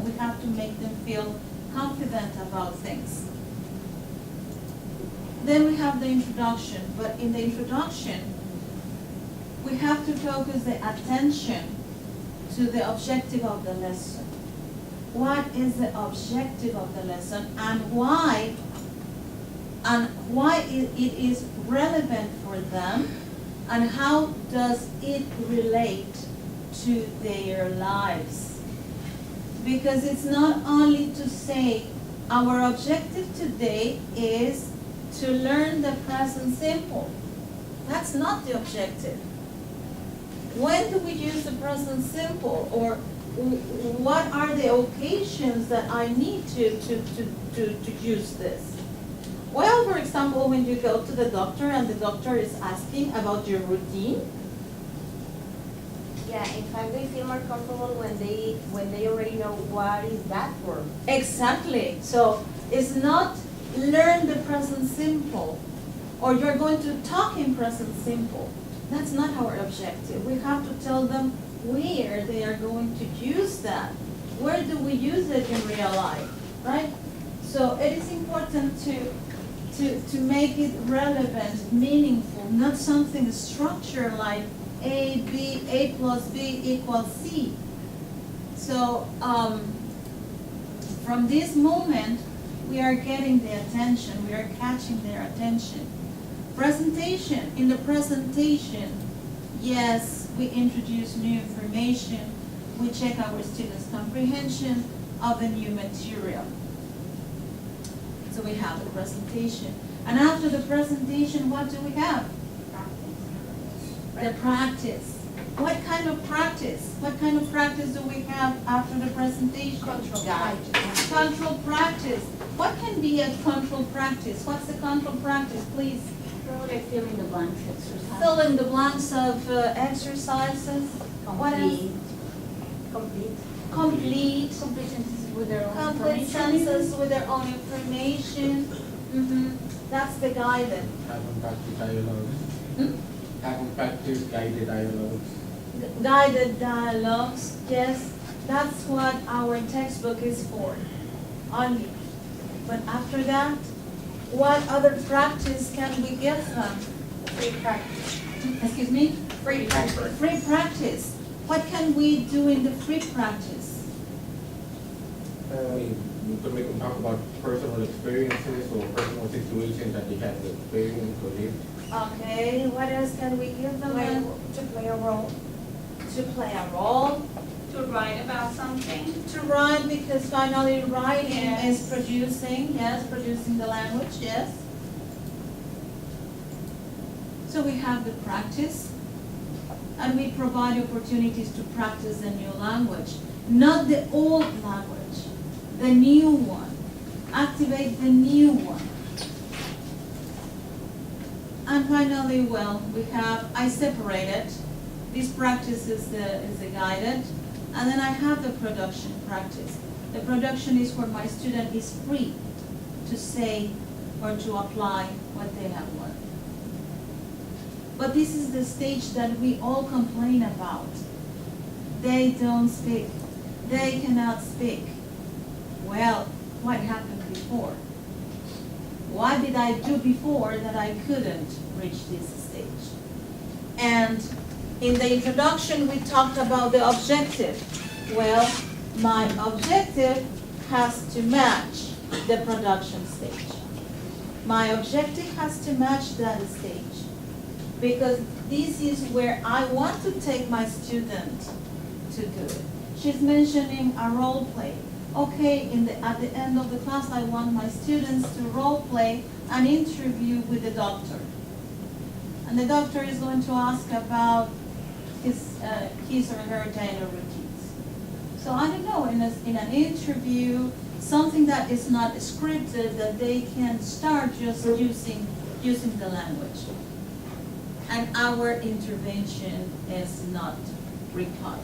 We have to make them feel confident about things. Then we have the introduction, but in the introduction, we have to focus the attention to the objective of the lesson. What is the objective of the lesson and why it is relevant for them, and how does it relate to their lives? Because it's not only to say our objective today is to learn the present simple. That's not the objective. When do we use the present simple, or what are the occasions that I need to use this? Well, for example, when you go to the doctor and the doctor is asking about your routine. Yeah, in fact, they feel more comfortable when they already know what is that for. Exactly. So it's not learn the present simple, or you're going to talk in present simple. That's not our objective. We have to tell them where they are going to use that. Where do we use it in real life, right? So it is important to make it relevant, meaningful, not something structured like A plus B equals C. So from this moment, we are getting the attention, we are catching their attention. Presentation. In the presentation, yes, we introduce new information. We check our students' comprehension of the new material. So we have the presentation. And after the presentation, what do we have? The practice. What kind of practice? What kind of practice do we have after the presentation? Control practice. Control practice. What can be a control practice? What's the control practice, please? Probably fill in the blanks exercise. Fill in the blanks of exercises. What else? Complete. Complete. Complete sentences with their own Complete information. sentences with their own information. That's the guided. Have them practice dialogues. Have them practice guided dialogues. Guided dialogues, yes. That's what our textbook is for, only. But after that, what other practice can we give them? Free practice. Excuse me? Free practice. Free practice. What can we do in the free practice? You could make them talk about personal experiences or personal situations that they have experienced or lived. Okay, what else can we give them? To play a role. To play a role. To write about something. To write, because finally writing Yes. is producing the language, yes. So we have the practice, and we provide opportunities to practice the new language, not the old language, the new one. Activate the new one. And finally, well, I separated. This practice is the guided. And then I have the production practice. The production is where my student is free to say or to apply what they have learned. But this is the stage that we all complain about. They don't speak. They cannot speak. Well, what happened before? What did I do before that I couldn't reach this stage? And in the introduction, we talked about the objective. Well, my objective has to match the production stage. My objective has to match that stage, because this is where I want to take my student to do it. She's mentioning a role play. Okay, at the end of the class, I want my students to role play an interview with the doctor. And the doctor is going to ask about his or her daily routines. So I don't know, in an interview, something that is not scripted, that they can start just using the language. And our intervention is not required.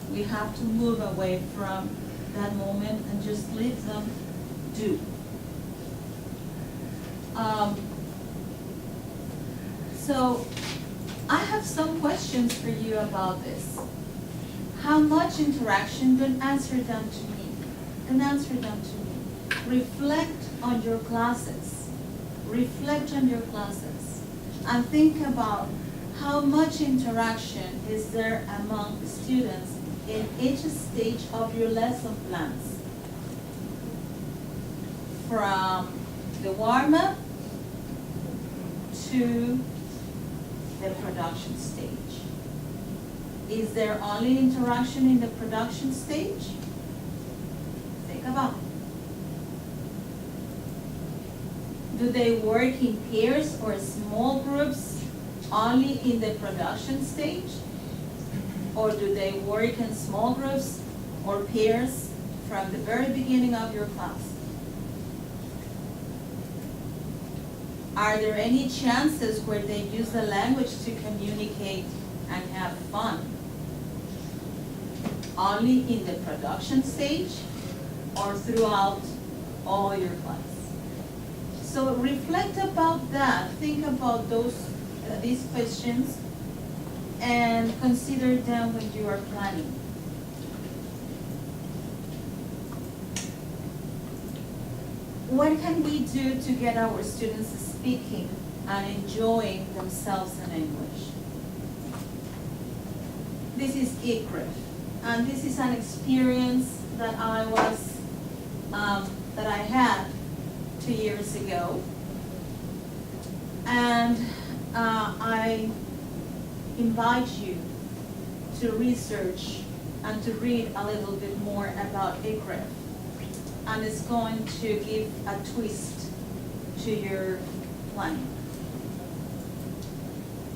We have to move away from that moment and just let them do. So I have some questions for you about this. How much interaction? Don't answer them to me. Don't answer them to me. Reflect on your classes. Reflect on your classes. And think about how much interaction is there among the students in each stage of your lesson plans. From the warm-up to the production stage. Is there only interaction in the production stage? Think about it. Do they work in pairs or small groups only in the production stage? Or do they work in small groups or pairs from the very beginning of your class? Are there any chances where they use the language to communicate and have fun? Only in the production stage or throughout all your class? So reflect about that. Think about these questions and consider them when you are planning. What can we do to get our students speaking and enjoying themselves in English? This is ICRIF, and this is an experience that I had 2 years ago. And I invite you to research and to read a little bit more about ICRIF. And it's going to give a twist to your planning.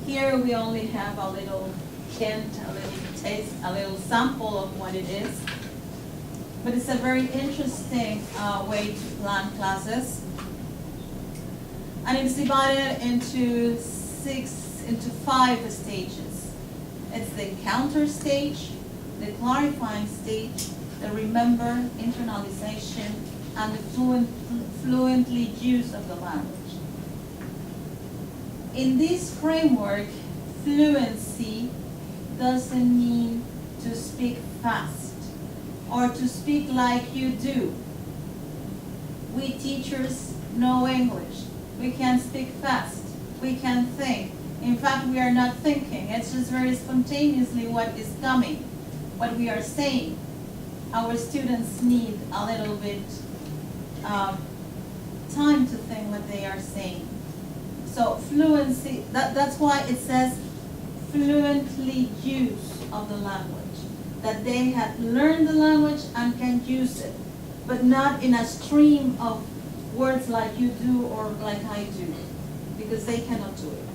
Here we only have a little hint, a little taste, a little sample of what it is. But it's a very interesting way to plan classes. And it's divided into 5 stages. It's the encounter stage, the clarifying stage, the remember, internalization, and the fluently use of the language. In this framework, fluency doesn't mean to speak fast or to speak like you do. We teachers know English. We can speak fast. We can think. In fact, we are not thinking. It's just very spontaneously what is coming, what we are saying. Our students need a little bit time to think what they are saying. So fluency, that's why it says fluently use of the language. That they have learned the language and can use it, but not in a stream of words like you do or like I do, because they cannot do it.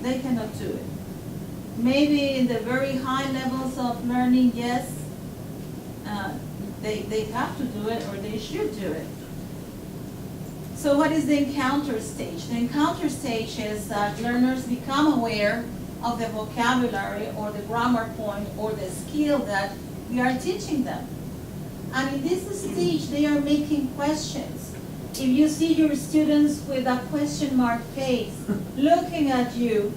They cannot do it. Maybe in the very high levels of learning, yes, they have to do it or they should do it. So what is the encounter stage? The encounter stage is that learners become aware of the vocabulary or the grammar point or the skill that we are teaching them. And in this stage, they are making questions. If you see your students with a question mark face looking at you,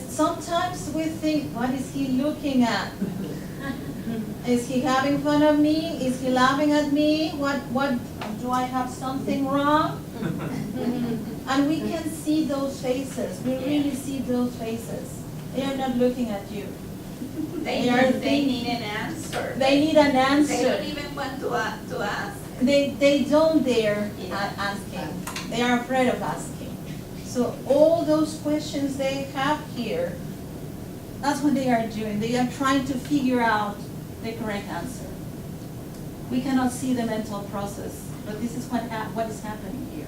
sometimes we think, what is he looking at? Is he having fun of me? Is he laughing at me? What do I have something wrong? And we can see those faces. We really see those faces. They are not looking at you. They need an answer. They need an answer. They don't even want to ask. They don't dare asking. They are afraid of asking. So all those questions they have here, that's what they are doing. They are trying to figure out the correct answer. We cannot see the mental process, but this is what is happening here.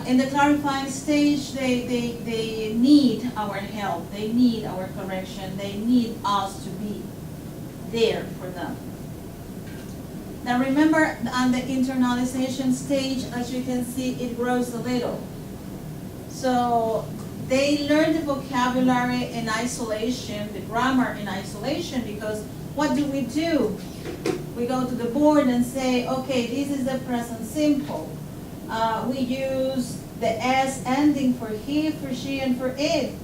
In the clarifying stage, they need our help. They need our correction. They need us to be there for them. Now remember, on the internalization stage, as you can see, it grows a little. So they learn the vocabulary in isolation, the grammar in isolation, because what do? We go to the board and say, okay, this is the present simple. We use the S ending for he, for she, and for it.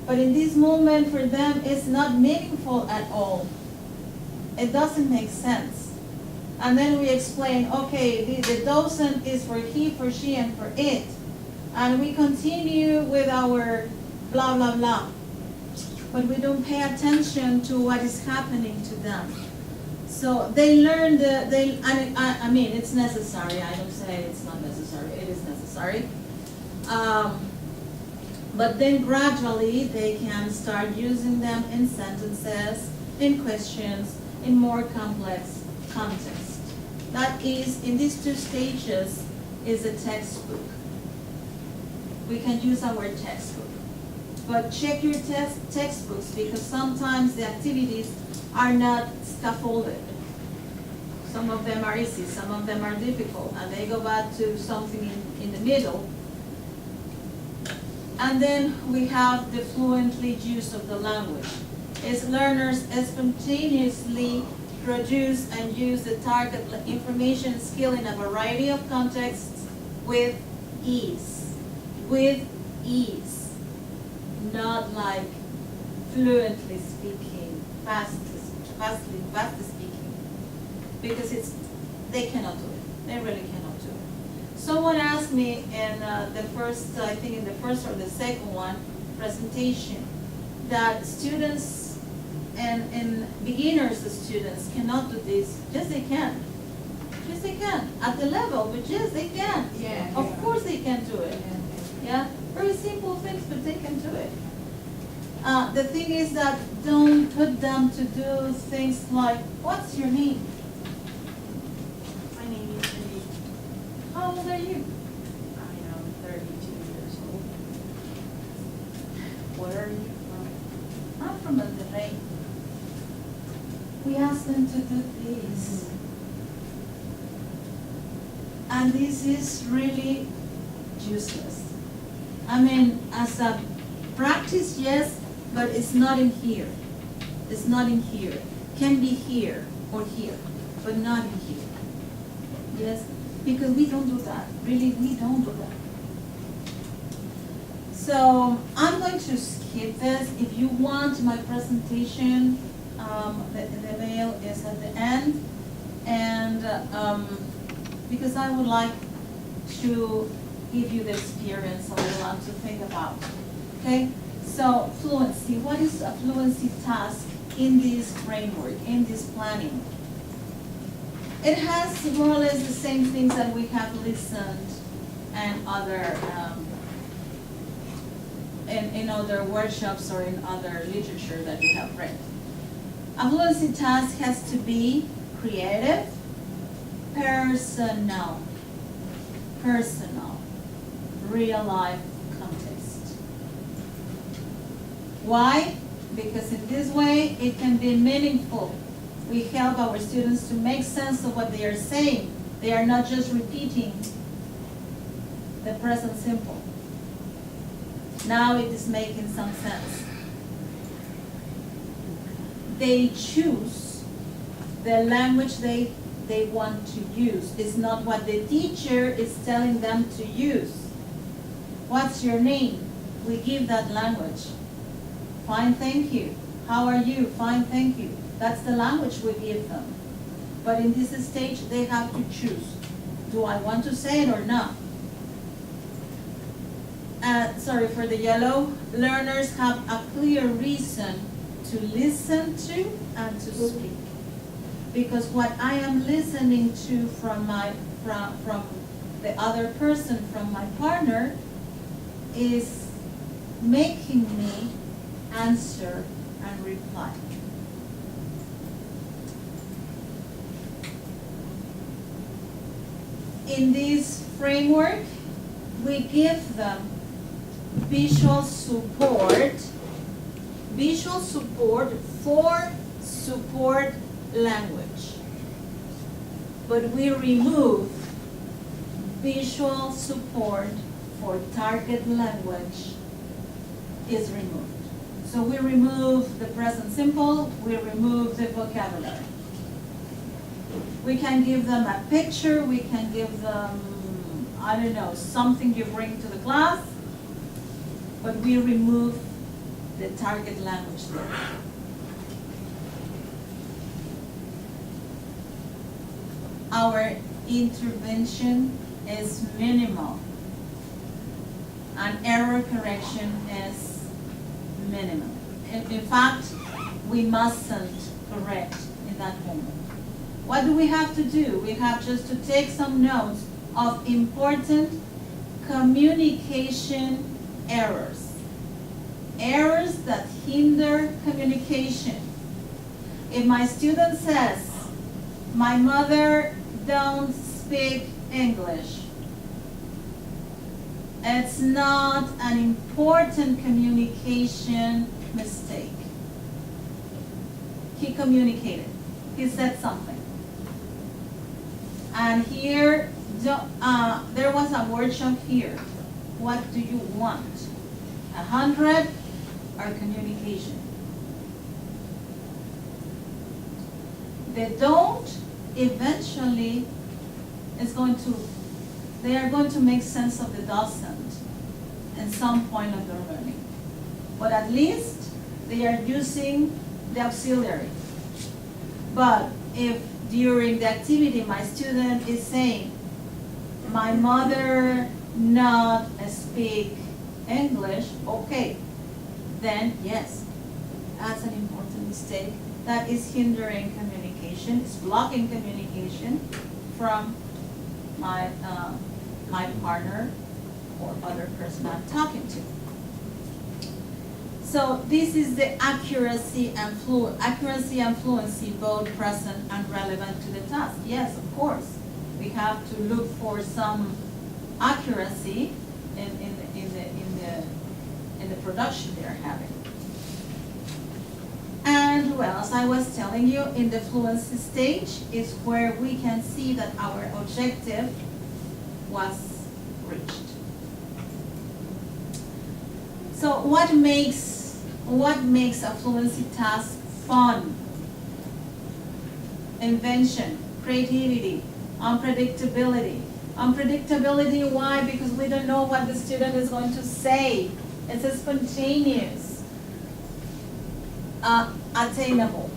But in this moment, for them, it's not meaningful at all. It doesn't make sense. And then we explain, okay, the doesn't is for he, for she, and for it. And we continue with our blah, blah, blah. But we don't pay attention to what is happening to them. So they learn I mean, it's necessary. I don't say it's not necessary. It is necessary. But then gradually they can start using them in sentences, in questions, in more complex context. That is, in these two stages, is a textbook. We can use our textbook. But check your textbooks, because sometimes the activities are not scaffolded. Some of them are easy, some of them are difficult, and they go back to something in the middle. And then we have the fluently use of the language. As learners spontaneously produce and use the target information skill in a variety of contexts with ease. With ease. Not like fluently speaking, fastly speaking. Because they cannot do it. They really cannot do it. Someone asked me in the first, I think in the first or the second one, presentation, that students and beginners students cannot do this. Yes, they can. Yes, they can. At the level, but yes, they can. Yeah. Of course they can do it. Yeah? Very simple things, but they can do it. The thing is that don't put them to do things like, what's your name? My name is Cindy. How old are you? I am 32 years old. Where are you from? I'm from Monterrey. We asked them to do this. And this is really useless. I mean, as a practice, yes, but it's not in here. It's not in here. Can be here or here, but not in here. Yes, because we don't do that. Really, we don't do that. So I'm going to skip this. If you want my presentation, the mail is at the end. And because I would like to give you the experience a little and to think about. Okay? So fluency, what is a fluency task in this framework, in this planning? It has more or less the same things that we have listened and other in other workshops or in other literature that we have read. A fluency task has to be creative, personal, real life context. Why? Because in this way it can be meaningful. We help our students to make sense of what they are saying. They are not just repeating the present simple. Now it is making some sense. They choose the language they want to use. It's not what the teacher is telling them to use. What's your name? We give that language. Fine, thank you. How are you? Fine, thank you. That's the language we give them. But in this stage, they have to choose. Do I want to say it or not? Sorry for the yellow. Learners have a clear reason to listen to and to speak. Because what I am listening to from the other person, from my partner, is making me answer and reply. In this framework, we give them visual support for support language. But we remove visual support for target language is removed. So we remove the present simple, we remove the vocabulary. We can give them a picture, we can give them, something you bring to the class, but we remove the target language there. Our intervention is minimal, and error correction is minimal. In fact, we mustn't correct in that moment. What do we have to do? We have just to take some notes of important communication errors. Errors that hinder communication. If my student says, my mother don't speak English, it's not an important communication mistake. He communicated. He said something. And here, there was a workshop here. What do you want? 100 or communication? The don't eventually they are going to make sense of the doesn't at some point of their learning. But at least they are using the auxiliary. But if during the activity my student is saying, my mother not speak English, okay, then yes, that's an important mistake. That is hindering communication, it's blocking communication from my partner or other person I'm talking to. So this is the accuracy and fluency, both present and relevant to the task. Yes, of course, we have to look for some accuracy in the production they're having. And well, as I was telling you, in the fluency stage is where we can see that our objective was reached. So what makes a fluency task fun? Invention, creativity, unpredictability. Unpredictability, why? Because we don't know what the student is going to say. It's spontaneous. Attainable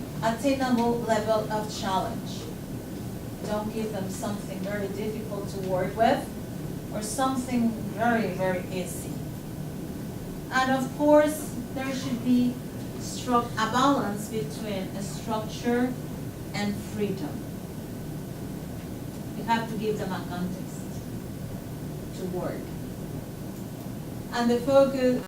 level of challenge. Don't give them something very difficult to work with or something very, very easy. And of course, there should be a balance between a structure and freedom. You have to give them a context to work. And the focus